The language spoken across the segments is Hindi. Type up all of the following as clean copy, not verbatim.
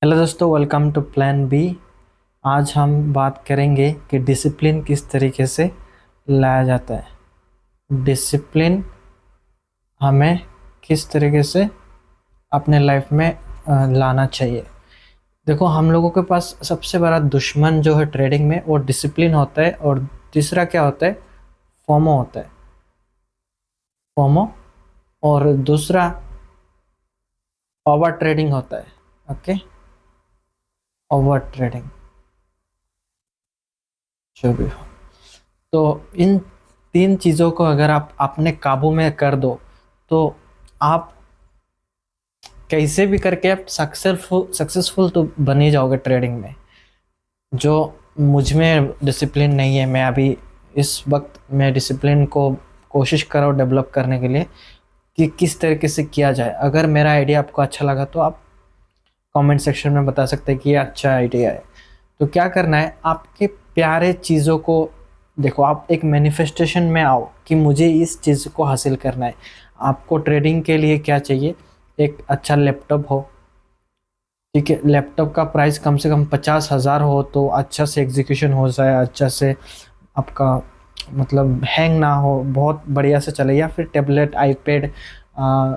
हेलो दोस्तों, वेलकम टू प्लान बी। आज हम बात करेंगे कि डिसिप्लिन किस तरीके से लाया जाता है। डिसिप्लिन हमें किस तरीके से अपने लाइफ में लाना चाहिए। देखो, हम लोगों के पास सबसे बड़ा दुश्मन जो है ट्रेडिंग में वो डिसिप्लिन होता है, और तीसरा क्या होता है, फोमो होता है। फोमो। और दूसरा ओवर ट्रेडिंग होता है। ओके, ओवर ट्रेडिंग जो भी हो। तो इन तीन चीज़ों को अगर आप अपने काबू में कर दो तो आप कैसे भी करके आप सक्सेसफुल तो बन ही जाओगे ट्रेडिंग में। जो मुझ में डिसिप्लिन नहीं है, मैं अभी इस वक्त मैं डिसिप्लिन को कोशिश कर रहा हूँ डेवलप करने के लिए कि किस तरीके से किया जाए। अगर मेरा आइडिया आपको अच्छा लगा तो आप कमेंट सेक्शन में बता सकते हैं कि ये अच्छा आइडिया है। तो क्या करना है, आपके प्यारे चीज़ों को देखो। आप एक मैनिफेस्टेशन में आओ कि मुझे इस चीज़ को हासिल करना है। आपको ट्रेडिंग के लिए क्या चाहिए, एक अच्छा लैपटॉप हो। ठीक है, लैपटॉप का प्राइस कम से कम 50,000 हो तो अच्छा से एग्जीक्यूशन हो जाए, अच्छा से आपका मतलब हैंग ना हो, बहुत बढ़िया से चले। या फिर टेबलेट, आईपैड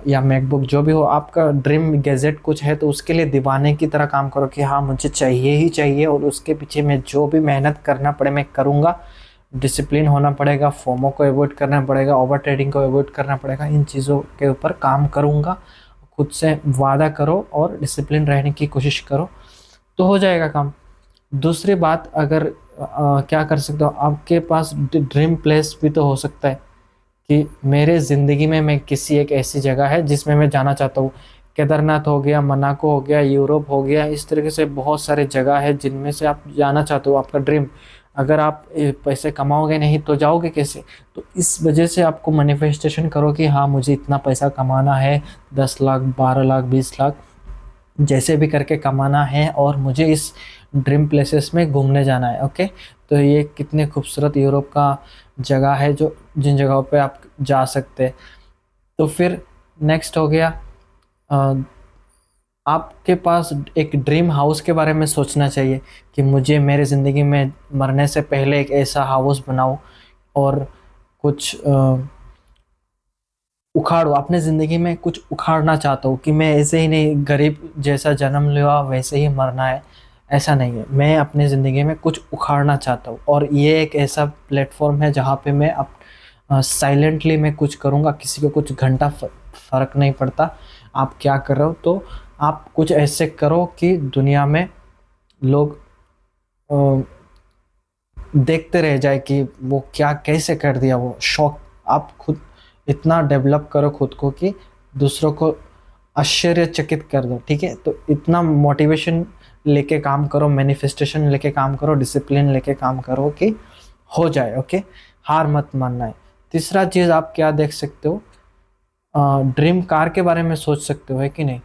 या मैकबुक जो भी हो, आपका ड्रीम गैजेट कुछ है तो उसके लिए दीवाने की तरह काम करो कि हाँ मुझे चाहिए ही चाहिए, और उसके पीछे मैं जो भी मेहनत करना पड़े मैं करूँगा। डिसिप्लिन होना पड़ेगा, फोमो को अवॉइड करना पड़ेगा, ओवर ट्रेडिंग को अवॉइड करना पड़ेगा। इन चीज़ों के ऊपर काम करूँगा। खुद से वादा करो और डिसिप्लिन रहने की कोशिश करो तो हो जाएगा काम। दूसरी बात, अगर क्या कर सकते हो, आपके पास ड्रीम प्लेस भी तो हो सकता है कि मेरे ज़िंदगी में मैं किसी एक ऐसी जगह है जिसमें मैं जाना चाहता हूँ। केदारनाथ हो गया, मनाको हो गया, यूरोप हो गया, इस तरीके से बहुत सारे जगह है जिनमें से आप जाना चाहते हो, आपका ड्रीम। अगर आप पैसे कमाओगे नहीं तो जाओगे कैसे। तो इस वजह से आपको मैनिफेस्टेशन करो कि हाँ मुझे इतना पैसा कमाना है, 10 लाख, 12 लाख, 20 लाख, जैसे भी करके कमाना है, और मुझे इस ड्रीम प्लेसेस में घूमने जाना है। ओके, तो ये कितने खूबसूरत यूरोप का जगह है जो जिन जगहों पे आप जा सकते हैं। तो फिर नेक्स्ट हो गया, अ, आपके पास एक ड्रीम हाउस के बारे में सोचना चाहिए कि मुझे मेरे ज़िंदगी में मरने से पहले एक ऐसा हाउस बनाओ, और कुछ उखाड़ो अपने ज़िंदगी में, कुछ उखाड़ना चाहता हूँ कि मैं ऐसे ही नहीं गरीब जैसा जन्म लिया वैसे ही मरना है, ऐसा नहीं है। मैं अपने ज़िंदगी में कुछ उखाड़ना चाहता हूँ, और ये एक ऐसा प्लेटफॉर्म है जहाँ पे मैं अब साइलेंटली मैं कुछ करूँगा। किसी को कुछ घंटा फ़र्क नहीं पड़ता आप क्या कर रहे हो। तो आप कुछ ऐसे करो कि दुनिया में लोग अ, देखते रह जाए कि वो क्या कैसे कर दिया, वो शौक। आप खुद इतना डेवलप करो खुद को कि दूसरों को आश्चर्यचकित कर दो। ठीक है, तो इतना मोटिवेशन लेके काम करो, मैनिफेस्टेशन लेके काम करो, डिसिप्लिन लेके काम करो कि हो जाए। ओके, हार मत मानना है। तीसरा चीज़ आप क्या देख सकते हो, ड्रीम कार के बारे में सोच सकते हो, है कि नहीं,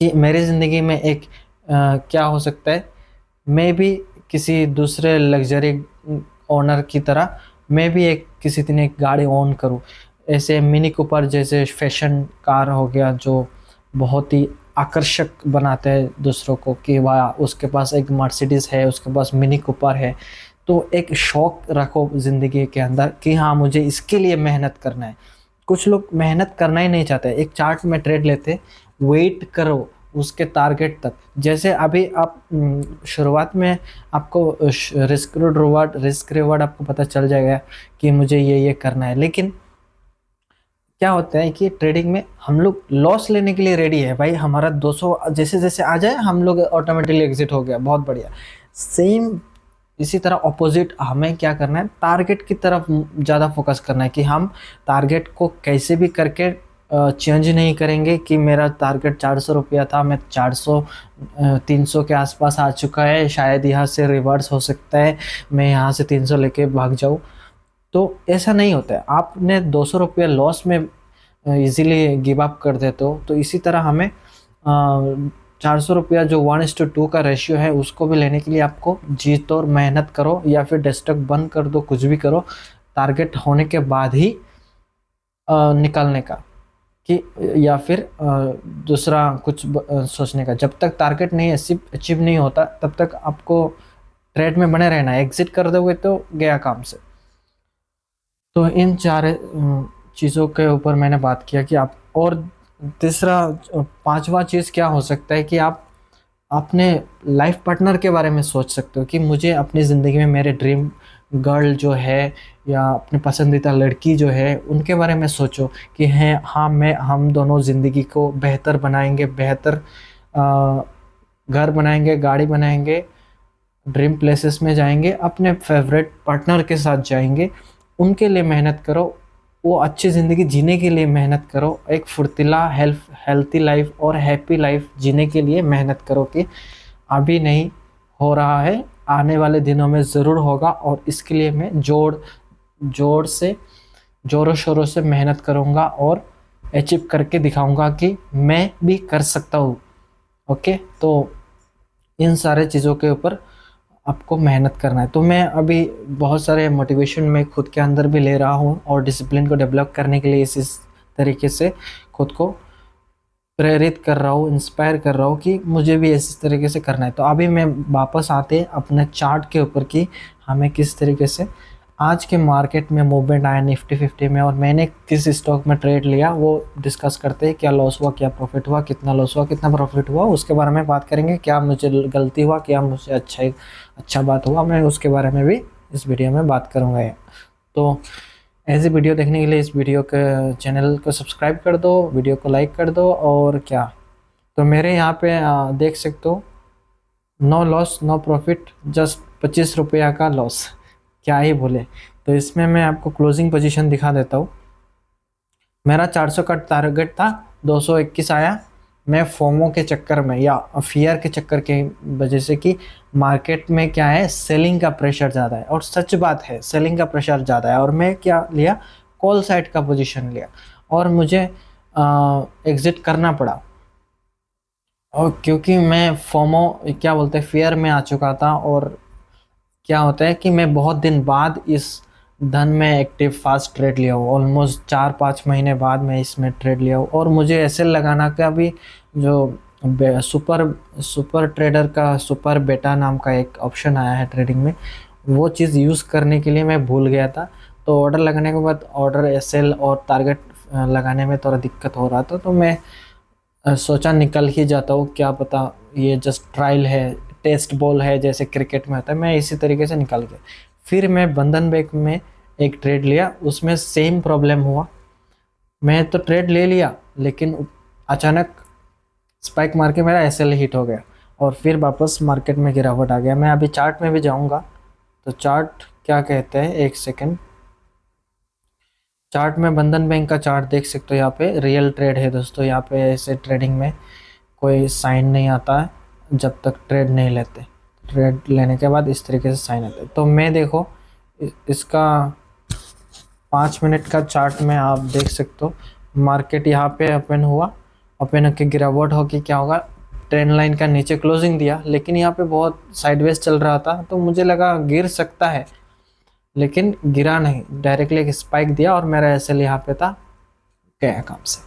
कि मेरी ज़िंदगी में एक क्या हो सकता है, मैं भी किसी दूसरे लग्जरी ओनर की तरह मैं भी एक किसी दिन एक गाड़ी ओन करूं। ऐसे मिनी कूपर जैसे फैशन कार हो गया जो बहुत ही आकर्षक बनाते हैं दूसरों को कि वाह उसके पास एक मर्सिडीज है, उसके पास मिनी कूपर है। तो एक शौक रखो ज़िंदगी के अंदर कि हाँ मुझे इसके लिए मेहनत करना है। कुछ लोग मेहनत करना ही नहीं चाहते। एक चार्ट में ट्रेड लेते, वेट करो उसके टारगेट तक। जैसे अभी आप शुरुआत में आपको रिस्क रिवॉर्ड आपको पता चल जाएगा कि मुझे ये करना है। लेकिन क्या होता है कि ट्रेडिंग में हम लोग लॉस लेने के लिए रेडी है भाई। हमारा 200 जैसे जैसे आ जाए हम लोग ऑटोमेटिकली एग्जिट हो गया, बहुत बढ़िया। सेम इसी तरह ऑपोजिट हमें क्या करना है, टारगेट की तरफ ज़्यादा फोकस करना है कि हम टारगेट को कैसे भी करके चेंज नहीं करेंगे कि मेरा टारगेट 400 रुपया था, मैं 400 300 के आसपास आ चुका है, शायद यहाँ से रिवर्स हो सकता है, मैं यहाँ से 300 लेके भाग जाऊँ। तो ऐसा नहीं होता है। आपने 200 रुपया लॉस में इजीली गिव अप कर देते हो, तो इसी तरह हमें 400 रुपया जो 1:2 का रेशियो है उसको भी लेने के लिए आपको जीत और मेहनत करो, या फिर डेस्कटॉप बंद कर दो, कुछ भी करो, टारगेट होने के बाद ही निकलने का। कि या फिर दूसरा कुछ सोचने का। जब तक टारगेट नहीं अचीव नहीं होता तब तक आपको ट्रेड में बने रहना है। एग्जिट कर दोगे तो गया काम से। तो इन चार चीज़ों के ऊपर मैंने बात किया कि आप, और तीसरा पांचवा चीज़ क्या हो सकता है कि आप अपने लाइफ पार्टनर के बारे में सोच सकते हो कि मुझे अपनी ज़िंदगी में मेरे ड्रीम गर्ल जो है या अपनी पसंदीदा लड़की जो है उनके बारे में सोचो कि हैं, हाँ मैं, हम दोनों ज़िंदगी को बेहतर बनाएंगे, बेहतर घर बनाएंगे, गाड़ी बनाएंगे, ड्रीम प्लेसेस में जाएंगे, अपने फेवरेट पार्टनर के साथ जाएंगे। उनके लिए मेहनत करो, वो अच्छी ज़िंदगी जीने के लिए मेहनत करो, एक फुर्तीला हेल्थी लाइफ और हैप्पी लाइफ जीने के लिए मेहनत करो कि अभी नहीं हो रहा है, आने वाले दिनों में ज़रूर होगा। और इसके लिए मैं ज़ोरों शोरों से मेहनत करूँगा और अचीव करके दिखाऊँगा कि मैं भी कर सकता हूँ। ओके, तो इन सारे चीज़ों के ऊपर आपको मेहनत करना है। तो मैं अभी बहुत सारे मोटिवेशन में खुद के अंदर भी ले रहा हूँ और डिसिप्लिन को डेवलप करने के लिए इस तरीके से खुद को प्रेरित कर रहा हूँ, इंस्पायर कर रहा हूँ कि मुझे भी इस तरीके से करना है। तो अभी मैं वापस आते अपने चार्ट के ऊपर कि हमें किस तरीके से आज के मार्केट में मूवमेंट आया निफ्टी 50 में, और मैंने किस स्टॉक में ट्रेड लिया वो डिस्कस करते हैं। क्या लॉस हुआ, क्या प्रॉफिट हुआ, कितना लॉस हुआ, कितना प्रॉफिट हुआ, उसके बारे में बात करेंगे। क्या मुझे गलती हुआ, क्या मुझे अच्छा बात हुआ, मैं उसके बारे में भी इस वीडियो में बात करूँगा। तो ऐसी वीडियो देखने के लिए इस वीडियो के चैनल को सब्सक्राइब कर दो, वीडियो को लाइक कर दो। और क्या, तो मेरे यहाँ पे देख सकते हो, no loss no profit, just 25 रुपया का लॉस, क्या ही बोले। तो इसमें मैं आपको क्लोजिंग पोजीशन दिखा देता हूँ। मेरा 400 का टारगेट था, 221 आया। मैं फोमो के चक्कर में या फियर के चक्कर के वजह से कि मार्केट में क्या है, सेलिंग का प्रेशर ज़्यादा है, और सच बात है सेलिंग का प्रेशर ज़्यादा है। और मैं क्या लिया, कॉल साइड का पोजीशन लिया और मुझे एग्ज़िट करना पड़ा। और क्योंकि मैं फोमो क्या बोलते हैं, फियर में आ चुका था। और क्या होता है कि मैं बहुत दिन बाद इस धन में एक्टिव फास्ट ट्रेड लिया हूँ, ऑलमोस्ट 4-5 महीने बाद मैं इसमें ट्रेड लिया हूँ। और मुझे ऐसे लगाना का भी जो सुपर ट्रेडर का सुपर बेटा नाम का एक ऑप्शन आया है ट्रेडिंग में, वो चीज़ यूज़ करने के लिए मैं भूल गया था। तो ऑर्डर लगाने के बाद ऑर्डर एसएल और टारगेट लगाने में थोड़ा दिक्कत हो रहा था। तो मैं सोचा निकल ही जाता हूँ, क्या पता ये जस्ट ट्रायल है, टेस्ट बॉल है, जैसे क्रिकेट में होता है। मैं इसी तरीके से निकल गया। फिर मैं बंधन बैंक में एक ट्रेड लिया, उसमें सेम प्रॉब्लम हुआ। मैं तो ट्रेड ले लिया लेकिन अचानक स्पाइक मार के मेरा एसएल हिट हो गया और फिर वापस मार्केट में गिरावट आ गया। मैं अभी चार्ट में भी जाऊंगा। तो चार्ट क्या कहते हैं, एक सेकेंड। चार्ट में बंधन बैंक का चार्ट देख सकते हो, यहाँ पे रियल ट्रेड है दोस्तों। यहाँ पे ऐसे ट्रेडिंग में कोई साइन नहीं आता है जब तक ट्रेड नहीं लेते। ट्रेड लेने के बाद इस तरीके से साइन आता है। तो मैं देखो इसका 5 मिनट का चार्ट में आप देख सकते हो, मार्केट यहाँ पे ओपन हुआ, ओपन होकर गिरावट होकर क्या होगा, ट्रेंड लाइन का नीचे क्लोजिंग दिया, लेकिन यहाँ पे बहुत साइडवेज चल रहा था। तो मुझे लगा गिर सकता है, लेकिन गिरा नहीं, डायरेक्टली एक स्पाइक दिया और मेरा एसएल यहाँ पे था, गया काम से।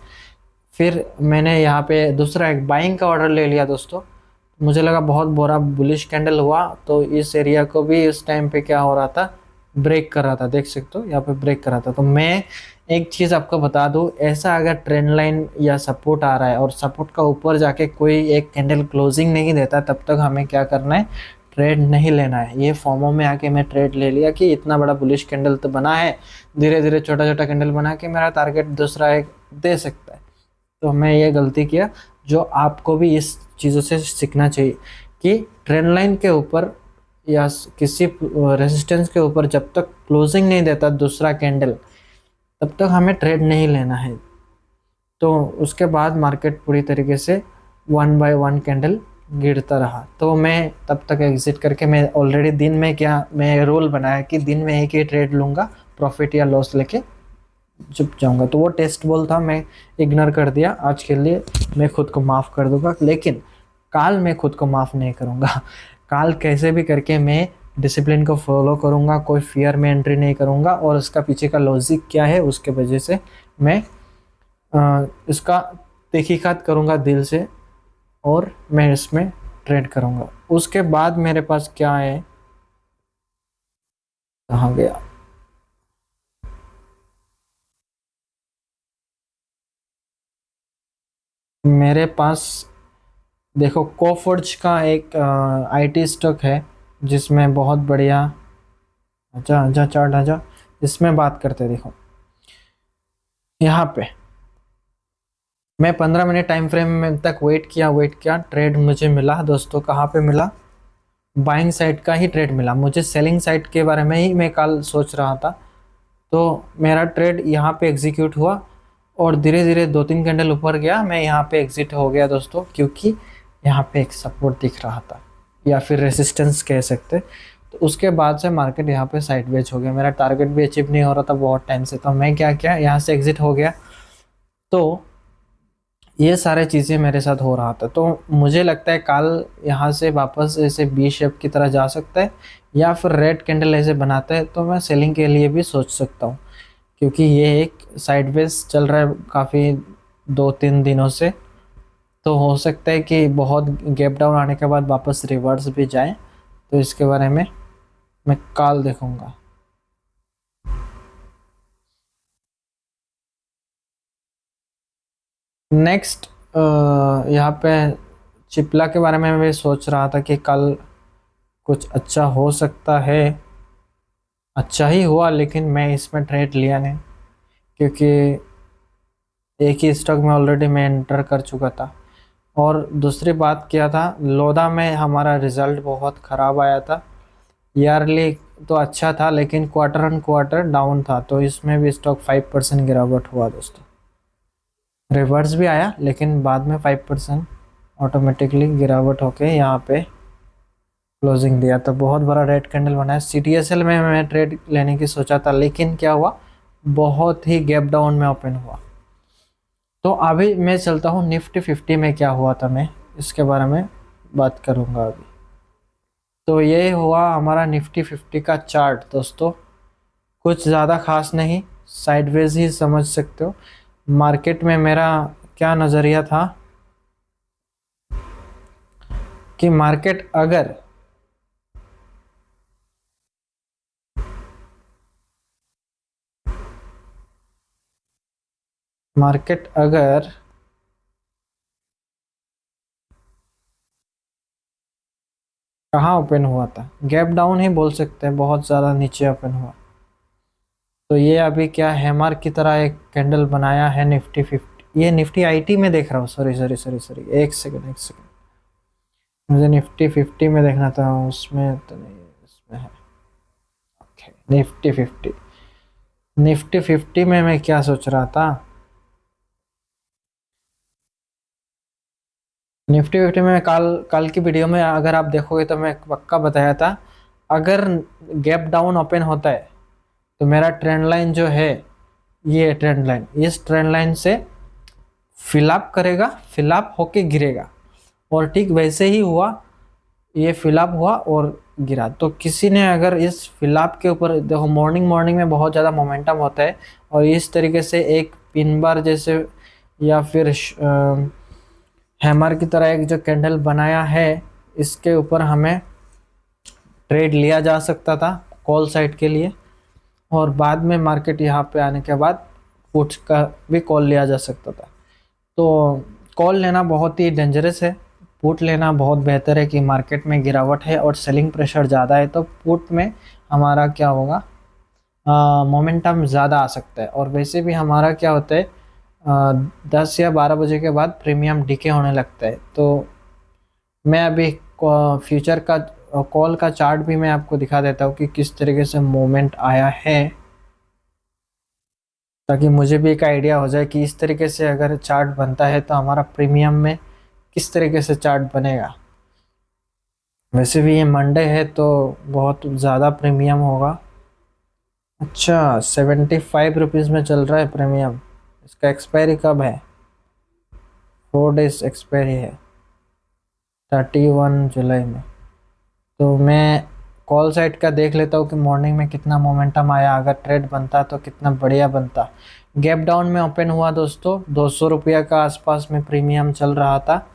फिर मैंने यहाँ पे दूसरा एक बाइंग का ऑर्डर ले लिया दोस्तों। मुझे लगा बहुत बुरा बुलिश कैंडल हुआ, तो इस एरिया को भी इस टाइम पे क्या हो रहा था, ब्रेक कर रहा था। देख सकते हो यहाँ पे ब्रेक कर रहा था। तो मैं एक चीज़ आपको बता दूँ, ऐसा अगर ट्रेंड लाइन या सपोर्ट आ रहा है और सपोर्ट का ऊपर जाके कोई एक कैंडल क्लोजिंग नहीं देता, तब तक हमें क्या करना है, ट्रेड नहीं लेना है। ये फॉर्मो में आके मैं ट्रेड ले लिया कि इतना बड़ा बुलिश कैंडल तो बना है, धीरे धीरे छोटा छोटा कैंडल बना के मेरा टारगेट दूसरा एक दे सकता है। तो मैं ये गलती किया, जो आपको भी इस चीज़ों से सीखना चाहिए कि ट्रेंड लाइन के ऊपर या किसी रेजिस्टेंस के ऊपर जब तक क्लोजिंग नहीं देता दूसरा कैंडल, तब तक हमें ट्रेड नहीं लेना है। तो उसके बाद मार्केट पूरी तरीके से 1 बाय 1 कैंडल गिरता रहा। तो मैं तब तक एग्जिट करके, मैं ऑलरेडी दिन में क्या, मैं रूल बनाया कि दिन में एक ही ट्रेड लूँगा, प्रॉफिट या लॉस लेके चुप जाऊंगा। तो वो टेस्ट बॉल था, मैं इग्नोर कर दिया। आज के लिए मैं खुद को माफ़ कर दूंगा, लेकिन काल मैं खुद को माफ़ नहीं करूंगा। काल कैसे भी करके मैं डिसिप्लिन को फॉलो करूंगा, कोई फियर में एंट्री नहीं करूंगा, और उसका पीछे का लॉजिक क्या है उसके वजह से मैं इसका तहकीकात करूँगा दिल से और मैं इसमें ट्रेड करूँगा। उसके बाद मेरे पास क्या है, कहाँ गया, मेरे पास देखो कोफोर्ज का एक आईटी स्टॉक है जिसमें बहुत बढ़िया। अच्छा अच्छा चार्ट आजा, इसमें बात करते हैं। देखो यहाँ पे मैं 15 मिनट टाइम फ्रेम में तक वेट किया, ट्रेड मुझे मिला दोस्तों। कहाँ पे मिला, बाइंग साइड का ही ट्रेड मिला मुझे। सेलिंग साइड के बारे में ही मैं कल सोच रहा था। तो मेरा ट्रेड यहाँ पे एग्जीक्यूट हुआ और धीरे धीरे 2-3 कैंडल ऊपर गया। मैं यहाँ पे एग्जिट हो गया दोस्तों, क्योंकि यहाँ पे एक सपोर्ट दिख रहा था या फिर रेसिस्टेंस कह सकते। तो उसके बाद से मार्केट यहाँ पे साइडवेज हो गया। मेरा टारगेट भी अचीव नहीं हो रहा था बहुत टाइम से, तो मैं क्या किया, यहाँ से एग्जिट हो गया। तो ये सारे चीज़ें मेरे साथ हो रहा था। तो मुझे लगता है कल यहाँ से वापस ऐसे बी शेप की तरह जा सकता है या फिर रेड कैंडल ऐसे बनाता है, तो मैं सेलिंग के लिए भी सोच सकता हूँ, क्योंकि ये एक साइडवेज चल रहा है काफ़ी 2-3 दिनों से। तो हो सकता है कि बहुत गैप डाउन आने के बाद वापस रिवर्स भी जाए। तो इसके बारे में मैं कल देखूँगा। नेक्स्ट यहाँ पे चिपला के बारे में मैं सोच रहा था कि कल कुछ अच्छा हो सकता है। अच्छा ही हुआ, लेकिन मैं इसमें ट्रेड लिया नहीं, क्योंकि एक ही स्टॉक में ऑलरेडी मैं एंटर कर चुका था। और दूसरी बात क्या था, लोधा में हमारा रिज़ल्ट बहुत ख़राब आया था। ईयरली तो अच्छा था, लेकिन क्वार्टर ऑन क्वार्टर डाउन था। तो इसमें भी स्टॉक 5% गिरावट हुआ दोस्तों। रिवर्स भी आया, लेकिन बाद में 5% ऑटोमेटिकली गिरावट होके यहाँ पे क्लोजिंग दिया। तो बहुत बड़ा रेड कैंडल बनाया। CDSL में मैं ट्रेड लेने की सोचा था, लेकिन क्या हुआ, बहुत ही गैप डाउन में ओपन हुआ। तो अभी मैं चलता हूँ निफ्टी 50 में क्या हुआ था, मैं इसके बारे में बात करूँगा अभी। तो ये हुआ हमारा निफ्टी 50 का चार्ट दोस्तों। कुछ ज़्यादा खास नहीं, साइडवेज ही समझ सकते हो। मार्केट में मेरा क्या नज़रिया था कि मार्केट अगर कहाँ ओपन हुआ था, गैप डाउन ही बोल सकते हैं, बहुत ज़्यादा नीचे ओपन हुआ। तो ये अभी क्या हैमर की तरह एक कैंडल बनाया है निफ्टी 50। ये निफ्टी आईटी में देख रहा हूँ, सॉरी सॉरी सॉरी सॉरी, एक सेकंड, मुझे निफ्टी 50 में देखना था, उसमें तो नहीं है, इसमें है। ओके, निफ्टी 50 में मैं क्या सोच रहा था, निफ्टी 50 में कल कल की वीडियो में अगर आप देखोगे तो मैं पक्का बताया था, अगर गैप डाउन ओपन होता है तो मेरा ट्रेंड लाइन जो है, ये ट्रेंड लाइन, इस ट्रेंड लाइन से फिलअप करेगा, फिलअप होके गिरेगा। और ठीक वैसे ही हुआ, ये फिलअप हुआ और गिरा। तो किसी ने अगर इस फिलअप के ऊपर देखो, मॉर्निंग मॉर्निंग में बहुत ज़्यादा मोमेंटम होता है, और इस तरीके से एक पिन बार जैसे या फिर हैमर की तरह एक जो कैंडल बनाया है, इसके ऊपर हमें ट्रेड लिया जा सकता था कॉल साइड के लिए। और बाद में मार्केट यहाँ पे आने के बाद पुट्स का भी कॉल लिया जा सकता था। तो कॉल लेना बहुत ही डेंजरस है, पुट लेना बहुत बेहतर है। कि मार्केट में गिरावट है और सेलिंग प्रेशर ज़्यादा है, तो पुट में हमारा क्या होगा, मोमेंटम ज़्यादा आ सकता है। और वैसे भी हमारा क्या होता है, 10 या 12 बजे के बाद प्रीमियम डीके होने लगता है। तो मैं अभी फ्यूचर का कॉल का चार्ट भी मैं आपको दिखा देता हूँ कि किस तरीके से मूवमेंट आया है, ताकि मुझे भी एक आइडिया हो जाए कि इस तरीके से अगर चार्ट बनता है तो हमारा प्रीमियम में किस तरीके से चार्ट बनेगा। वैसे भी ये मंडे है तो बहुत ज़्यादा प्रीमियम होगा। अच्छा, 75 रुपीज़ में चल रहा है प्रीमियम। इसका एक्सपायरी कब है, 4 डेज एक्सपायरी है, 31 जुलाई में। तो मैं कॉल साइड का देख लेता हूँ कि मॉर्निंग में कितना मोमेंटम आया, अगर ट्रेड बनता तो कितना बढ़िया बनता। गैप डाउन में ओपन हुआ दोस्तों, 200 रुपया का आसपास में प्रीमियम चल रहा था।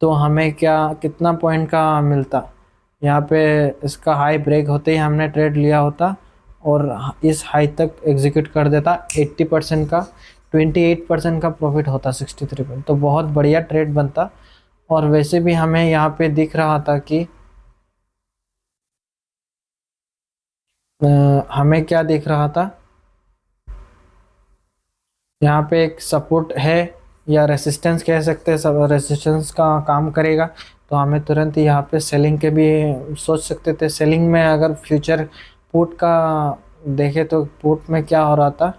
तो हमें क्या कितना पॉइंट का मिलता यहाँ पे, इसका हाई ब्रेक होते ही हमने ट्रेड लिया होता और इस हाई तक एग्जीक्यूट कर देता 80% का, 28% का प्रॉफिट होता 63 तो बहुत बढ़िया ट्रेड बनता। और वैसे भी हमें यहाँ पे दिख रहा था कि हमें क्या दिख रहा था, यहाँ पे एक सपोर्ट है या रेसिस्टेंस कह सकते हैं, सब रेसिस्टेंस का काम करेगा। तो हमें तुरंत यहाँ पे सेलिंग के भी सोच सकते थे। सेलिंग में अगर फ्यूचर पुट का देखे तो पुट में क्या हो रहा था,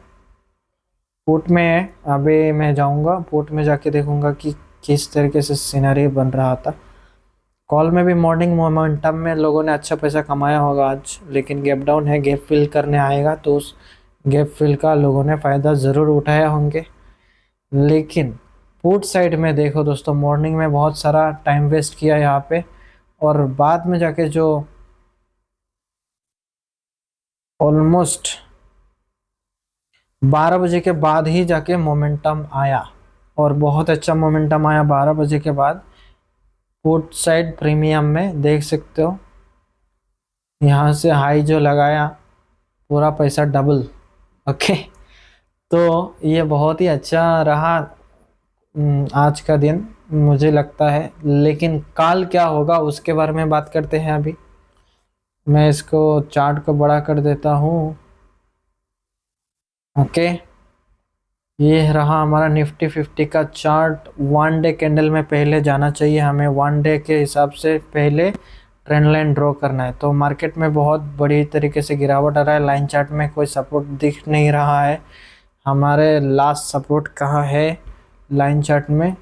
पुट में अभी मैं जाऊंगा पुट में जाके देखूंगा कि किस तरीके से सिनेरियो बन रहा था। कॉल में भी मॉर्निंग मोमेंटम में लोगों ने अच्छा पैसा कमाया होगा आज, लेकिन गैप डाउन है, गैप फिल करने आएगा तो उस गैप फिल का लोगों ने फ़ायदा ज़रूर उठाया होंगे। लेकिन पुट साइड में देखो दोस्तों, मॉर्निंग में बहुत सारा टाइम वेस्ट किया यहाँ पे, और बाद में जाके जो ऑलमोस्ट 12 बजे के बाद ही जाके मोमेंटम आया, और बहुत अच्छा मोमेंटम आया 12 बजे के बाद। पुट साइड प्रीमियम में देख सकते हो, यहाँ से हाई जो लगाया पूरा पैसा डबल। ओके, तो ये बहुत ही अच्छा रहा आज का दिन मुझे लगता है। लेकिन कल क्या होगा उसके बारे में बात करते हैं। अभी मैं इसको चार्ट को बड़ा कर देता हूँ। ओके, ये रहा हमारा निफ्टी 50 का चार्ट। 1 डे कैंडल में पहले जाना चाहिए हमें, 1 डे के हिसाब से पहले ट्रेंड लाइन ड्रॉ करना है। तो मार्केट में बहुत बड़ी तरीके से गिरावट आ रहा है, लाइन चार्ट में कोई सपोर्ट दिख नहीं रहा है। हमारे लास्ट सपोर्ट कहाँ है लाइन चार्ट में,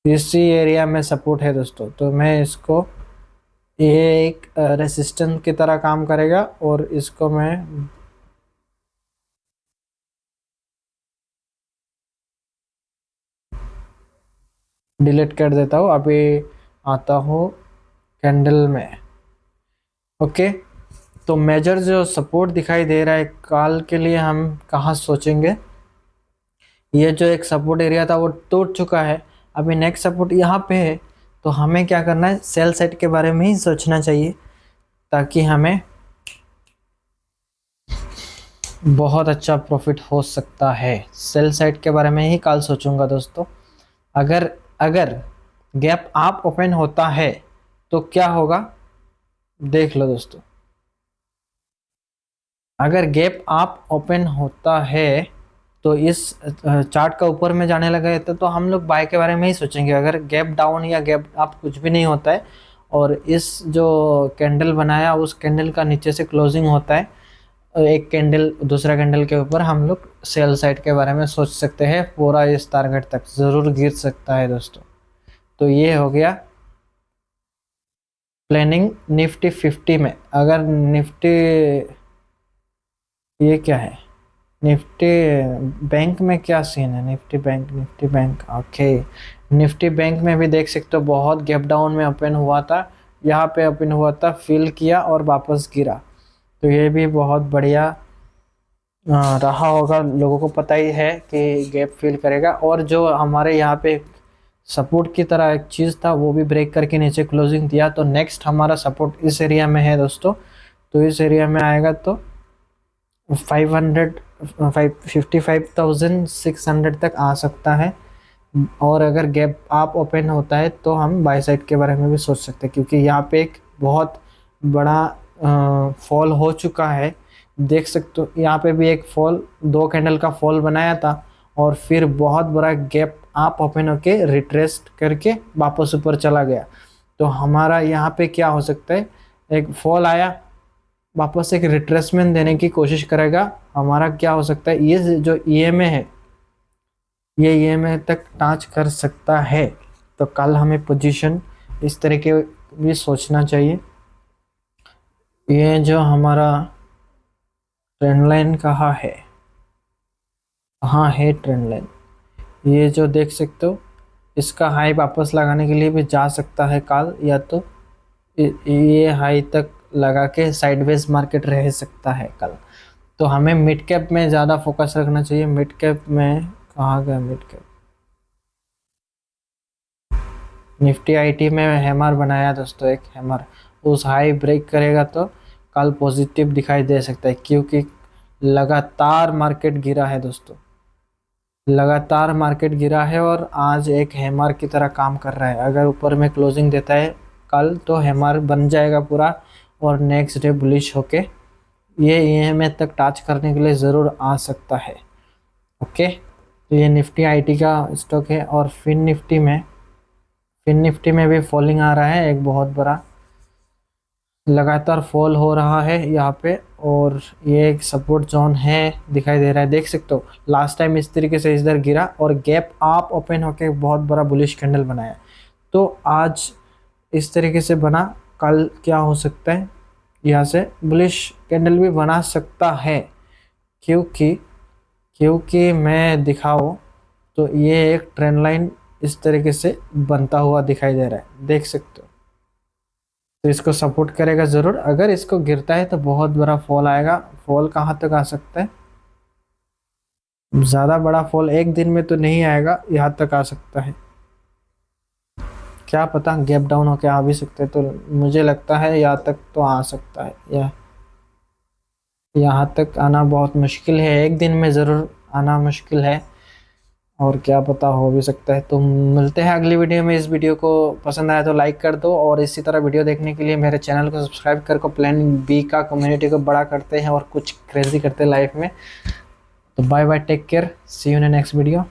इसी एरिया में सपोर्ट है दोस्तों। तो मैं इसको, ये एक रेसिस्टेंस की तरह काम करेगा और इसको मैं डिलीट कर देता हूँ। अभी आता हूँ कैंडल में। ओके, तो मेजर जो सपोर्ट दिखाई दे रहा है कल के लिए हम कहाँ सोचेंगे, ये जो एक सपोर्ट एरिया था वो टूट चुका है, अभी नेक्स्ट सपोर्ट यहाँ पे है। तो हमें क्या करना है, सेल साइड के बारे में ही सोचना चाहिए, ताकि हमें बहुत अच्छा प्रॉफिट हो सकता है। सेल साइड के बारे में ही कल सोचूंगा दोस्तों। अगर अगर गैप आप ओपन होता है तो क्या होगा देख लो दोस्तों। अगर गैप आप ओपन होता है तो इस चार्ट का ऊपर में जाने लगा है तो हम लोग बाय के बारे में ही सोचेंगे। अगर गैप डाउन या गैप अप कुछ भी नहीं होता है और इस जो कैंडल बनाया उस कैंडल का नीचे से क्लोजिंग होता है, एक कैंडल दूसरा कैंडल के ऊपर, हम लोग सेल साइड के बारे में सोच सकते हैं। पूरा इस टारगेट तक ज़रूर गिर सकता है दोस्तों। तो ये हो गया प्लानिंग निफ्टी 50 में। अगर निफ्टी, ये क्या है, निफ्टी बैंक में क्या सीन है, Nifty bank okay. Nifty bank में भी देख सकते हो बहुत गैप डाउन में ओपन हुआ था, यहाँ पे ओपन हुआ था, फिल किया और वापस गिरा। तो ये भी बहुत बढ़िया रहा होगा, लोगों को पता ही है कि गैप फिल करेगा। और जो हमारे यहाँ पे सपोर्ट की तरह एक चीज़ था वो भी ब्रेक करके नीचे क्लोजिंग दिया। तो नेक्स्ट हमारा सपोर्ट इस एरिया में है दोस्तों। तो इस एरिया में आएगा तो 55,600 तक आ सकता है। और अगर गैप आप ओपन होता है तो हम बाय साइड के बारे में भी सोच सकते हैं, क्योंकि यहाँ पे एक बहुत बड़ा फॉल हो चुका है। देख सकते हो यहाँ पे भी एक फॉल, 2 कैंडल का फॉल बनाया था और फिर बहुत बड़ा गैप आप ओपन होके रिट्रेस करके वापस ऊपर चला गया। तो हमारा यहाँ पे क्या हो सकता है, एक फॉल आया, वापस एक रिट्रेसमेंट देने की कोशिश करेगा। हमारा क्या हो सकता है, ये जो ईएमए है ये ईएमए तक टच कर सकता है। तो कल हमें पोजीशन इस तरह के भी सोचना चाहिए। ये जो हमारा ट्रेंड लाइन कहाँ है, हाँ है ट्रेंड लाइन, ये जो देख सकते हो इसका हाई वापस लगाने के लिए भी जा सकता है कल, या तो ये हाई तक लगा के साइडवेज मार्केट रह सकता है कल। तो हमें मिड कैप में ज़्यादा फोकस रखना चाहिए। मिड कैप में कहाँ गया मिड कैप? निफ्टी आईटी में हैमर बनाया दोस्तों, एक हैमर। उस हाई ब्रेक करेगा तो कल पॉजिटिव दिखाई दे सकता है, क्योंकि लगातार मार्केट गिरा है दोस्तों, लगातार मार्केट गिरा है और आज एक हैमर की तरह काम कर रहा है। अगर ऊपर में क्लोजिंग देता है कल तो हैमर बन जाएगा पूरा, और नेक्स्ट डे बुलिश होके ये ईएमए तक टच करने के लिए ज़रूर आ सकता है। ओके, तो ये निफ्टी आईटी का स्टॉक है। और फिन निफ्टी में भी फॉलिंग आ रहा है, एक बहुत बड़ा लगातार फॉल हो रहा है यहाँ पे, और ये एक सपोर्ट जोन है दिखाई दे रहा है, देख सकते हो। लास्ट टाइम इस तरीके से इधर गिरा और गैप आप ओपन होके बहुत बड़ा बुलिश कैंडल बनाया। तो आज इस तरीके से बना, कल क्या हो सकता है, यहाँ से बुलिश कैंडल भी बना सकता है, क्योंकि मैं दिखाऊँ तो ये एक ट्रेंड लाइन इस तरीके से बनता हुआ दिखाई दे रहा है, देख सकते हो। तो इसको सपोर्ट करेगा ज़रूर। अगर इसको गिरता है तो बहुत बड़ा फॉल आएगा। फॉल कहाँ तक आ सकता है? ज़्यादा बड़ा फॉल एक दिन में तो नहीं आएगा, यहाँ तक आ सकता है, क्या पता गैप डाउन होके आ भी सकते हैं। तो मुझे लगता है यहाँ तक तो आ सकता है, या यहाँ तक आना बहुत मुश्किल है, एक दिन में ज़रूर आना मुश्किल है, और क्या पता हो भी सकता है। तो मिलते हैं अगली वीडियो में। इस वीडियो को पसंद आया तो लाइक कर दो, और इसी तरह वीडियो देखने के लिए मेरे चैनल को सब्सक्राइब करके प्लान बी का कम्युनिटी को बड़ा करते हैं और कुछ क्रेजी करते हैं लाइफ में। तो bye bye, take care, see you in next video.